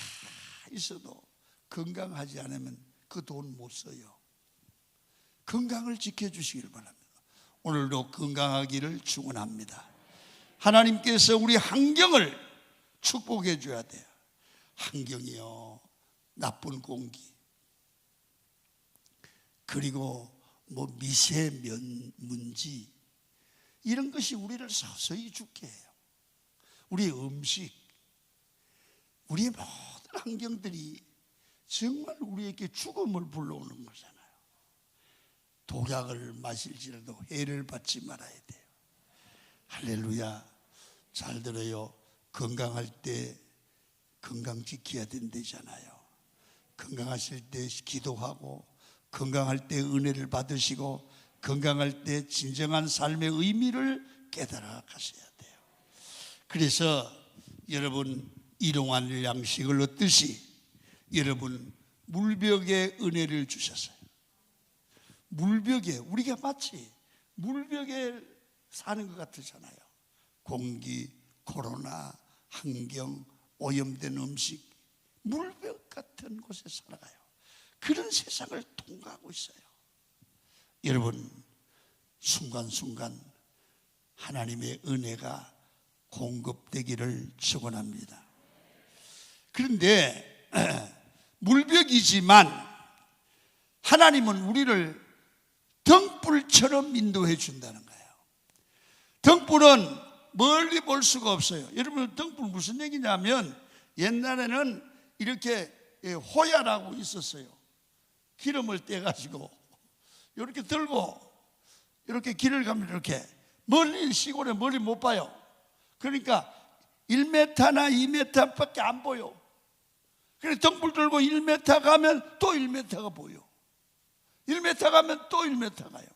Speaker 2: 있어도 건강하지 않으면 그 돈 못 써요. 건강을 지켜주시길 바랍니다. 오늘도 건강하기를 축원합니다. 하나님께서 우리 환경을 축복해 줘야 돼요. 환경이요, 나쁜 공기, 그리고 뭐 미세먼지, 이런 것이 우리를 서서히 죽게 해요. 우리의 음식, 우리의 모든 환경들이 정말 우리에게 죽음을 불러오는 거잖아요. 독약을 마실지라도 해를 받지 말아야 돼요. 할렐루야. 잘 들어요. 건강할 때 건강 지켜야 된다잖아요. 건강하실 때 기도하고, 건강할 때 은혜를 받으시고, 건강할 때 진정한 삶의 의미를 깨달아 가셔야 돼요. 그래서 여러분, 일용할 양식을 얻듯이 여러분 물벽에 은혜를 주셨어요. 물벽에, 우리가 마치 물벽에 사는 것 같으잖아요. 공기, 코로나, 환경, 오염된 음식, 물벽 같은 곳에 살아가요. 그런 세상을 통과하고 있어요. 여러분, 순간순간 하나님의 은혜가 공급되기를 축원합니다. 그런데 물벽이지만 하나님은 우리를 등불처럼 인도해 준다는 거예요. 등불은 멀리 볼 수가 없어요. 여러분, 등불 무슨 얘기냐면 옛날에는 이렇게 호야라고 있었어요. 기름을 떼가지고 이렇게 들고 이렇게 길을 가면 이렇게 멀리, 시골에 멀리 못 봐요. 그러니까 1m나 2m밖에 안 보여. 그래서 등불 들고 1m 가면 또 1m가 보여. 1m 가면 또 1m 가요.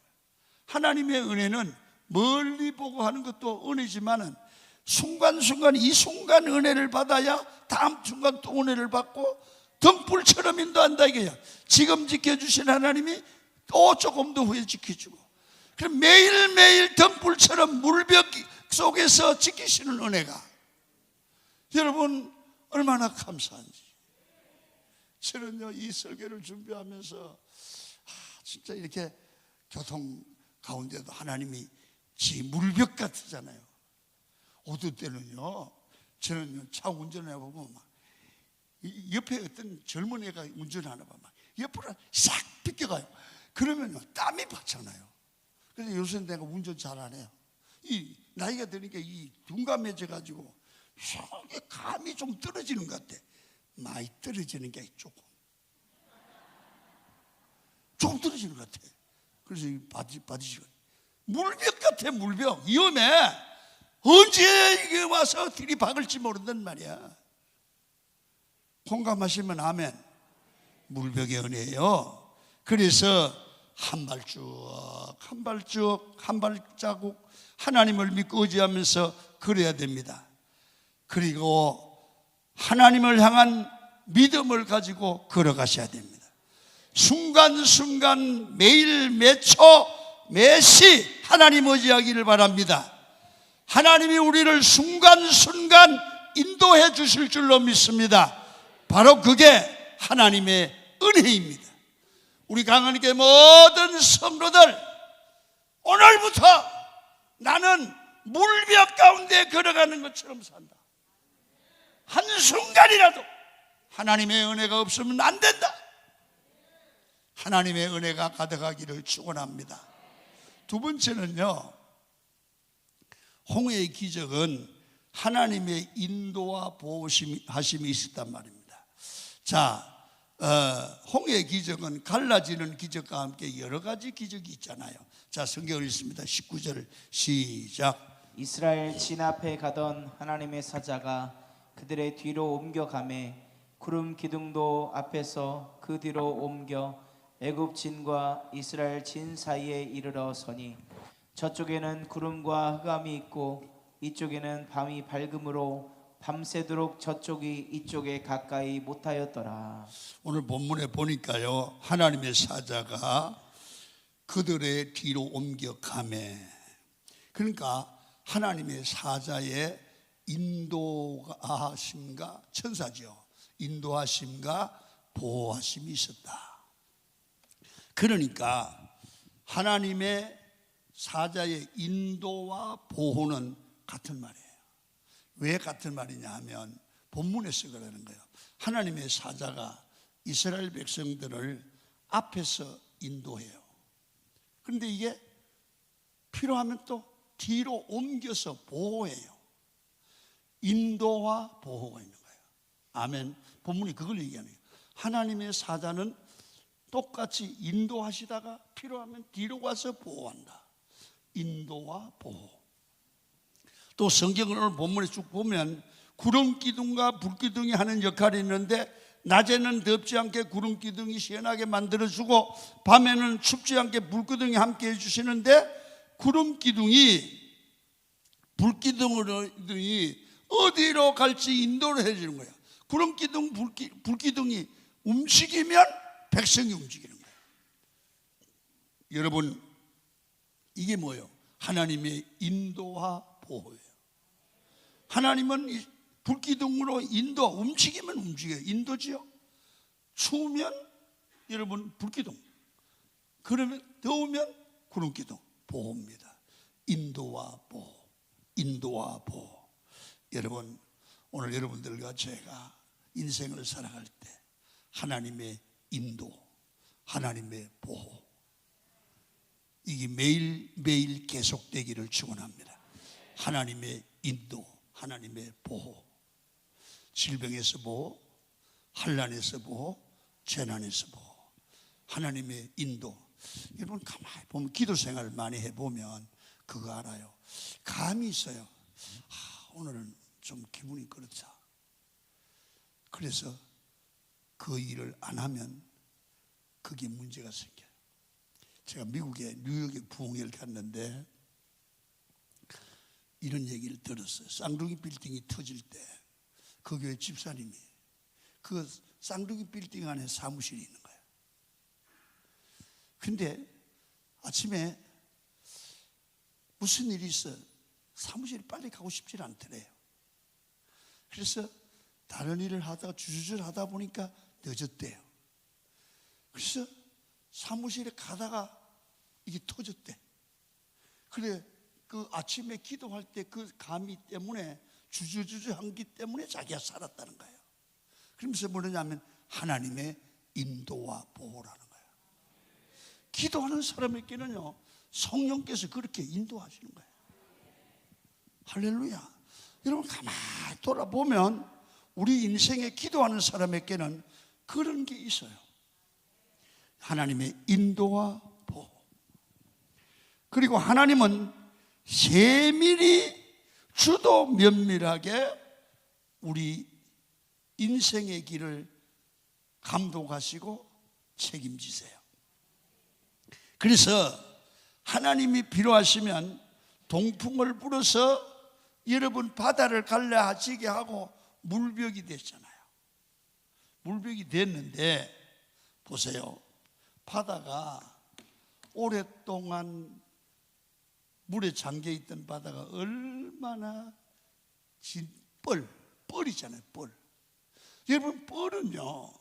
Speaker 2: 하나님의 은혜는 멀리 보고 하는 것도 은혜지만은 순간순간, 이 순간 은혜를 받아야 다음 순간 또 은혜를 받고 등불처럼 인도한다 이거야. 지금 지켜주신 하나님이 또 조금 더 후에 지켜주고, 그럼 매일매일 등불처럼 물벽 속에서 지키시는 은혜가 여러분 얼마나 감사한지. 저는요, 이 설교를 준비하면서 진짜 이렇게 교통 가운데도 하나님이 지 물벽 같으잖아요. 어떨 때는요, 저는요, 차 운전해 보면 막 옆에 어떤 젊은 애가 운전하나 봐, 막 옆으로 싹 비껴가요. 그러면요, 땀이 받잖아요. 그래서 요새는 내가 운전 잘 안 해요. 이 나이가 드니까 이 둔감해져 가지고 이상하게 감이 좀 떨어지는 것 같아. 많이 떨어지는 게 조금 떨어지는 것 같아. 그래서 받으시고 물벽 같아. 물벽 위험해. 언제 이게 와서 들이박을지 모른단 말이야. 공감하시면 아멘. 물벽의 은혜예요. 그래서 한 발쭉 한 발쭉 한 발자국 하나님을 믿고 의지하면서 걸어야 됩니다. 그리고 하나님을 향한 믿음을 가지고 걸어가셔야 됩니다. 순간순간, 매일 매초 매시 하나님 의지하기를 바랍니다. 하나님이 우리를 순간순간 인도해 주실 줄로 믿습니다. 바로 그게 하나님의 은혜입니다. 우리 강한교회 모든 성도들, 오늘부터 나는 물벽 가운데 걸어가는 것처럼 산다. 한순간이라도 하나님의 은혜가 없으면 안 된다. 하나님의 은혜가 가득하기를 축원합니다. 두 번째는요, 홍해의 기적은 하나님의 인도와 보호하심이 있었단 말입니다. 자, 홍해의 기적은 갈라지는 기적과 함께 여러 가지 기적이 있잖아요. 자, 성경을 읽습니다. 19절 시작.
Speaker 1: 이스라엘 진 앞에 가던 하나님의 사자가 그들의 뒤로 옮겨가매 구름 기둥도 앞에서 그 뒤로 옮겨 애굽 진과 이스라엘 진 사이에 이르러 서니 저쪽에는 구름과 흑암이 있고 이쪽에는 밤이 밝음으로 밤새도록 저쪽이 이쪽에 가까이 못하였더라.
Speaker 2: 오늘 본문에 보니까요, 하나님의 사자가 그들의 뒤로 옮겨가매. 그러니까 하나님의 사자의 인도하심과, 천사죠, 인도하심과 보호하심이 있었다. 그러니까 하나님의 사자의 인도와 보호는 같은 말이에요. 왜 같은 말이냐 하면 본문에서 그러는 거예요. 하나님의 사자가 이스라엘 백성들을 앞에서 인도해요. 그런데 이게 필요하면 또 뒤로 옮겨서 보호해요. 인도와 보호가 있는 거예요. 아멘. 본문이 그걸 얘기하는 거예요. 하나님의 사자는 똑같이 인도하시다가 필요하면 뒤로 가서 보호한다. 인도와 보호. 또 성경을 오늘 본문에 쭉 보면 구름 기둥과 불 기둥이 하는 역할이 있는데, 낮에는 덥지 않게 구름 기둥이 시원하게 만들어주고 밤에는 춥지 않게 불 기둥이 함께 해주시는데, 구름 기둥이 불 기둥이 어디로 갈지 인도를 해주는 거예요. 구름 기둥, 불 기둥이 움직이면 백성이 움직이는 거예요. 여러분, 이게 뭐예요? 하나님의 인도와 보호예요. 하나님은 불기둥으로 움직이면 움직여요. 인도지요. 추우면 여러분 불기둥, 그러면 더우면 구름기둥, 보호입니다. 인도와 보호, 인도와 보호. 여러분, 오늘 여러분들과 제가 인생을 살아갈 때 하나님의 인도, 하나님의 보호, 이게 매일매일 계속되기를 축원합니다. 하나님의 인도, 하나님의 보호. 질병에서 보호, 환난에서 보호, 재난에서 보호. 하나님의 인도. 여러분 가만히 보면, 기도 생활을 많이 해보면 그거 알아요. 감이 있어요. 오늘은 좀 기분이 그렇다. 그래서 그 일을 안 하면 그게 문제가 생겨요. 제가 미국의 뉴욕에 부흥회를 갔는데 이런 얘기를 들었어요. 쌍둥이 빌딩이 터질 때 그 교회 집사님이 그 쌍둥이 빌딩 안에 사무실이 있는 거예요. 근데 아침에 무슨 일이 있어 사무실에 빨리 가고 싶지 않더래요. 그래서 다른 일을 하다가 주저주저 하다 보니까 늦었대요. 그래서 사무실에 가다가 이게 터졌대. 그래, 그 아침에 기도할 때 그 감이 때문에 주저주저 한기 때문에 자기가 살았다는 거예요. 그러면서 뭐냐면 하나님의 인도와 보호라는 거예요. 기도하는 사람에게는요, 성령께서 그렇게 인도하시는 거예요. 할렐루야. 여러분 가만히 돌아보면 우리 인생에 기도하는 사람에게는 그런 게 있어요. 하나님의 인도와 보호. 그리고 하나님은 세밀히 주도 면밀하게 우리 인생의 길을 감독하시고 책임지세요. 그래서 하나님이 필요하시면 동풍을 불어서 여러분 바다를 갈라지게 하고 물벽이 됐잖아요. 물벽이 됐는데 보세요. 바다가 오랫동안 물에 잠겨있던 바다가 얼마나 뻘이잖아요. 뻘. 여러분 뻘은요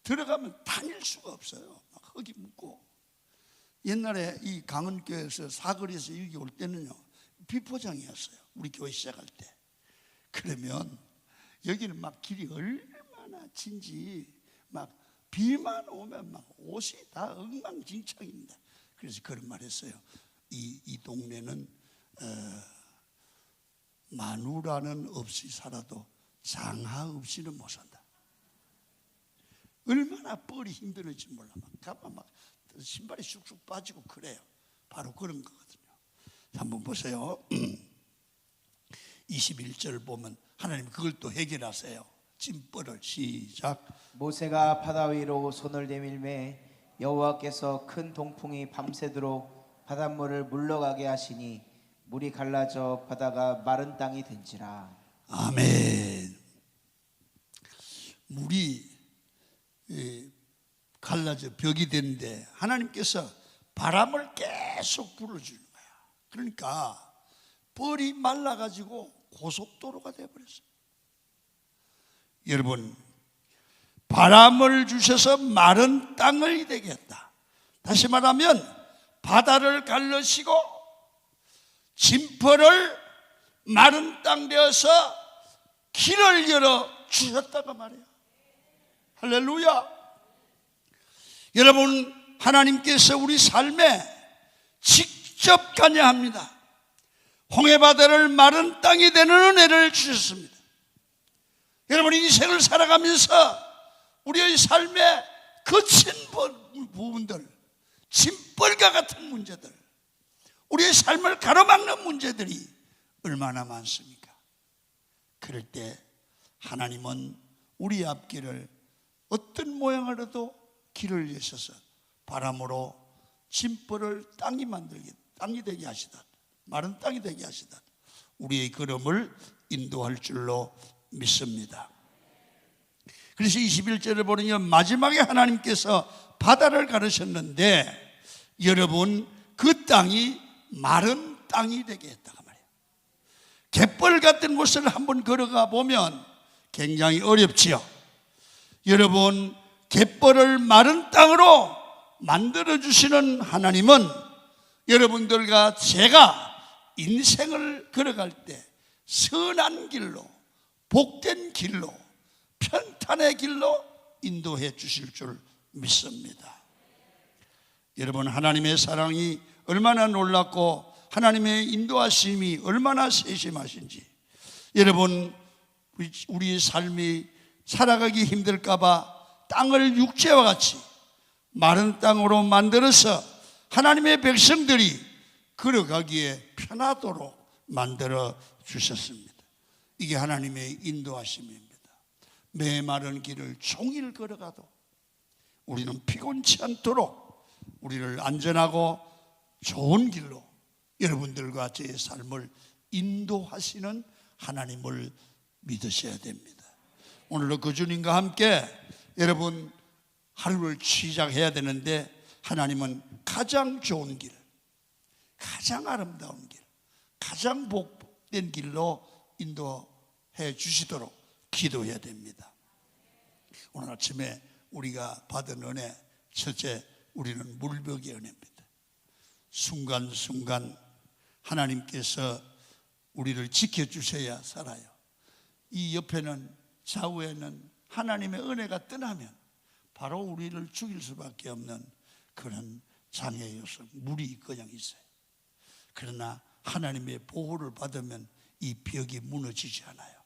Speaker 2: 들어가면 다닐 수가 없어요. 막 흙이 묻고. 옛날에 이 강은교회에서 사거리에서 여기 올 때는요 비포장이었어요. 우리 교회 시작할 때. 그러면 여기는 막 길이 얼마나 진지, 막 비만 오면 막 옷이 다 엉망진창입니다. 그래서 그런 말 했어요. 이 동네는 마누라는 없이 살아도 장하 없이는 못 산다. 얼마나 뻘이 힘들었지 몰라. 막 가만 막 신발이 쑥쑥 빠지고 그래요. 바로 그런 거거든요. 한번 보세요. 21절 보면 하나님 그걸 또 해결하세요. 찜벌을 시작.
Speaker 1: 모세가 바다 위로 손을 내밀매 여호와께서 큰 동풍이 밤새도록 바닷물을 물러가게 하시니 물이 갈라져 바다가 마른 땅이 된지라.
Speaker 2: 아멘. 물이 갈라져 벽이 되는데 하나님께서 바람을 계속 불어주는 거야. 그러니까 뻘이 말라가지고 고속도로가 되어버렸어요. 여러분, 바람을 주셔서 마른 땅을 되게 했다. 다시 말하면 바다를 갈르시고 진포를 마른 땅 되어서 길을 열어 주셨다가 말이에요. 할렐루야. 여러분, 하나님께서 우리 삶에 직접 관여합니다. 홍해바다를 마른 땅이 되는 은혜를 주셨습니다. 여러분, 인생을 살아가면서 우리의 삶에 거친 부분들, 짐벌과 같은 문제들, 우리의 삶을 가로막는 문제들이 얼마나 많습니까? 그럴 때 하나님은 우리 앞길을 어떤 모양으로도 길을 여셔서 바람으로 짐벌을 땅이 되게 하시다, 마른 땅이 되게 하시다, 우리의 걸음을 인도할 줄로 믿습니다. 그래서 21절을 보면 마지막에 하나님께서 바다를 가르셨는데 여러분, 그 땅이 마른 땅이 되게 했다가 말이에요. 갯벌 같은 곳을 한번 걸어가 보면 굉장히 어렵지요. 여러분, 갯벌을 마른 땅으로 만들어 주시는 하나님은 여러분들과 제가 인생을 걸어갈 때 선한 길로, 복된 길로, 편탄의 길로 인도해 주실 줄 믿습니다. 여러분, 하나님의 사랑이 얼마나 놀랍고 하나님의 인도하심이 얼마나 세심하신지, 여러분, 우리의 삶이 살아가기 힘들까 봐 땅을 육지와 같이 마른 땅으로 만들어서 하나님의 백성들이 걸어가기에 편하도록 만들어 주셨습니다. 이게 하나님의 인도하심입니다. 메마른 길을 종일 걸어가도 우리는 피곤치 않도록 우리를 안전하고 좋은 길로 여러분들과 제 삶을 인도하시는 하나님을 믿으셔야 됩니다. 오늘도 그 주님과 함께 여러분 하루를 시작해야 되는데 하나님은 가장 좋은 길, 가장 아름다운 길, 가장 복된 길로 인도해 주시도록 기도해야 됩니다. 오늘 아침에 우리가 받은 은혜, 첫째, 우리는 물벽의 은혜입니다. 순간순간 하나님께서 우리를 지켜주셔야 살아요. 이 옆에는, 좌우에는 하나님의 은혜가 떠나면 바로 우리를 죽일 수밖에 없는 그런 장애 요소, 물이 그냥 있어요. 그러나 하나님의 보호를 받으면 이 벽이 무너지지 않아요.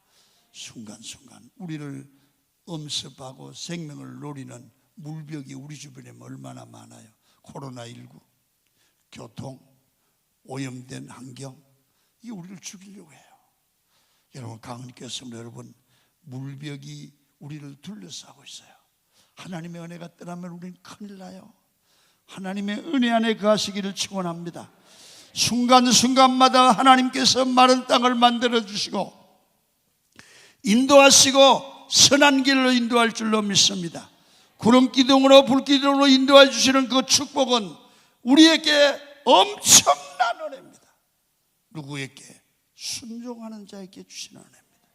Speaker 2: 순간순간 우리를 엄습하고 생명을 노리는 물벽이 우리 주변에 얼마나 많아요. 코로나19, 교통, 오염된 환경, 이게 우리를 죽이려고 해요. 여러분, 강은교회에서 여러분, 물벽이 우리를 둘러싸고 있어요. 하나님의 은혜가 떠나면 우리는 큰일 나요. 하나님의 은혜 안에 거하시기를 축원합니다. 순간순간마다 하나님께서 마른 땅을 만들어 주시고 인도하시고 선한 길로 인도할 줄로 믿습니다. 구름 기둥으로 불 기둥으로 인도해 주시는 그 축복은 우리에게 엄청난 은혜입니다. 누구에게? 순종하는 자에게 주시는 은혜입니다.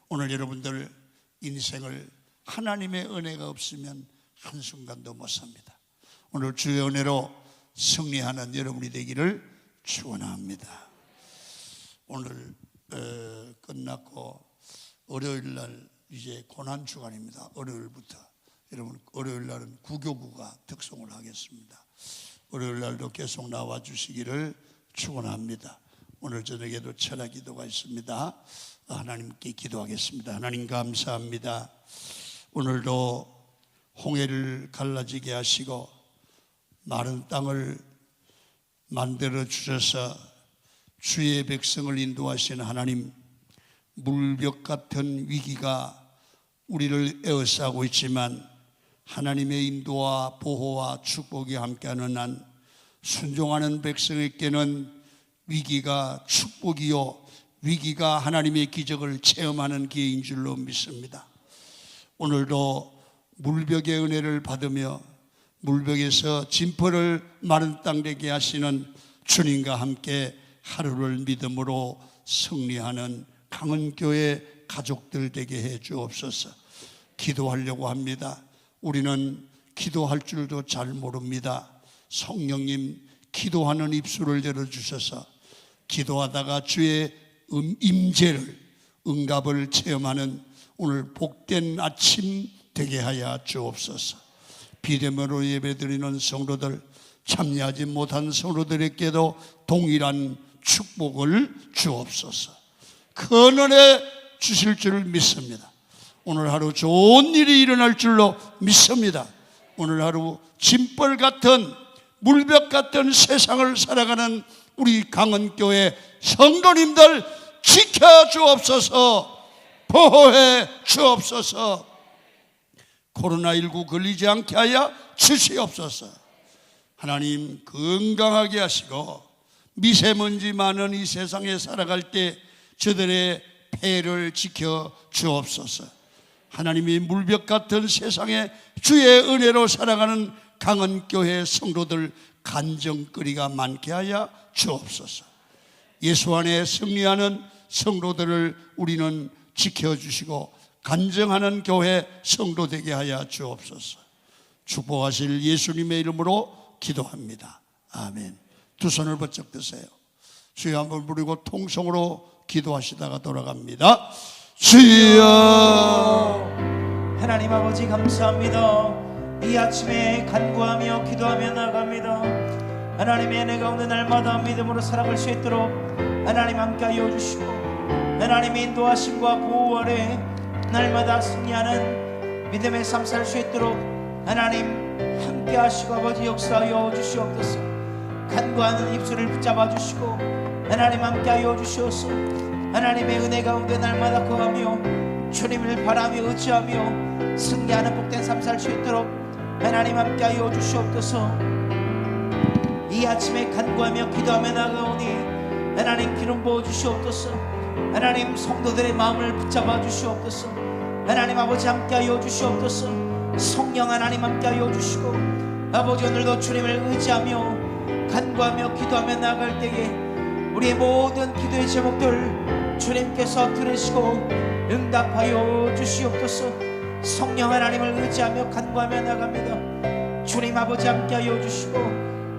Speaker 2: 오늘 여러분들 인생을 하나님의 은혜가 없으면 한순간도 못 삽니다. 오늘 주의 은혜로 승리하는 여러분이 되기를 축원합니다. 오늘 끝났고 월요일 날 이제 고난 주간입니다. 월요일부터 여러분, 월요일 날은 구교구가 특송을 하겠습니다. 월요일 날도 계속 나와 주시기를 축원합니다. 오늘 저녁에도 철야 기도가 있습니다. 하나님께 기도하겠습니다. 하나님 감사합니다. 오늘도 홍해를 갈라지게 하시고 마른 땅을 만들어 주셔서 주의 백성을 인도하시는 하나님, 물벽 같은 위기가 우리를 에워싸고 있지만 하나님의 인도와 보호와 축복이 함께하는 한 순종하는 백성에게는 위기가 축복이요 위기가 하나님의 기적을 체험하는 기회인 줄로 믿습니다. 오늘도 물벽의 은혜를 받으며 물벽에서 진포를 마른 땅 되게 하시는 주님과 함께 하루를 믿음으로 승리하는 강은교회 가족들 되게 해 주옵소서. 기도하려고 합니다. 우리는 기도할 줄도 잘 모릅니다. 성령님 기도하는 입술을 열어주셔서 기도하다가 주의 임재를 응답을 체험하는 오늘 복된 아침 되게 하여 주옵소서. 비대면으로 예배드리는 성도들, 참여하지 못한 성도들에게도 동일한 축복을 주옵소서. 큰 은혜 주실 줄 믿습니다. 오늘 하루 좋은 일이 일어날 줄로 믿습니다. 오늘 하루 짐벌 같은 물벽 같은 세상을 살아가는 우리 강은교회 성도님들 지켜 주옵소서. 보호해 주옵소서. 코로나19 걸리지 않게 하여 주시옵소서. 하나님 건강하게 하시고 미세먼지 많은 이 세상에 살아갈 때 저들의 폐를 지켜 주옵소서. 하나님이 물벽 같은 세상에 주의 은혜로 살아가는 강은교회 성도들 간정거리가 많게 하여 주옵소서. 예수 안에 승리하는 성도들을 우리는 지켜주시고 간증하는 교회 성도 되게 하여 주옵소서. 축복하실 예수님의 이름으로 기도합니다. 아멘. 두 손을 번쩍 드세요. 주여 한번 부르고 통성으로 기도하시다가 돌아갑니다. 주여.
Speaker 1: 하나님 아버지 감사합니다. 이 아침에 간구하며 기도하며 나갑니다. 하나님의 은혜 가운데 날마다 믿음으로 살아갈 수 있도록 하나님 함께하여 주시고 하나님의 인도하심과 보호 아래 날마다 승리하는 믿음의 삶 살 수 있도록 하나님 함께하시고 아버지 역사하여 주시옵소서. 간구하는 입술을 붙잡아 주시고 하나님 함께하여 주시옵소서. 하나님의 은혜 가운데 날마다 거하며 주님을 바라며 의지하며 승리하는 복된 삶 살 수 있도록 하나님 함께하여 주시옵소서. 이 아침에 간구하며 기도하며 나가오니 하나님 기름 부어 주시옵소서. 하나님 성도들의 마음을 붙잡아 주시옵소서. 하나님 아버지 함께하여 주시옵소서. 성령 하나님 함께하여 주시고 아버지 오늘도 주님을 의지하며 간구하며 기도하며 나갈 때에 우리의 모든 기도의 제목들 주님께서 들으시고 응답하여 주시옵소서. 성령 하나님을 의지하며 간구하며 나갑니다. 주님 아버지 함께하여 주시고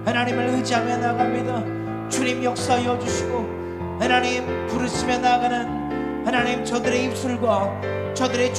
Speaker 1: 하나님을 의지하며 나갑니다. 주님 역사하여 주시고 하나님 부르시며 나가는 하나님 저들의 입술과 저들의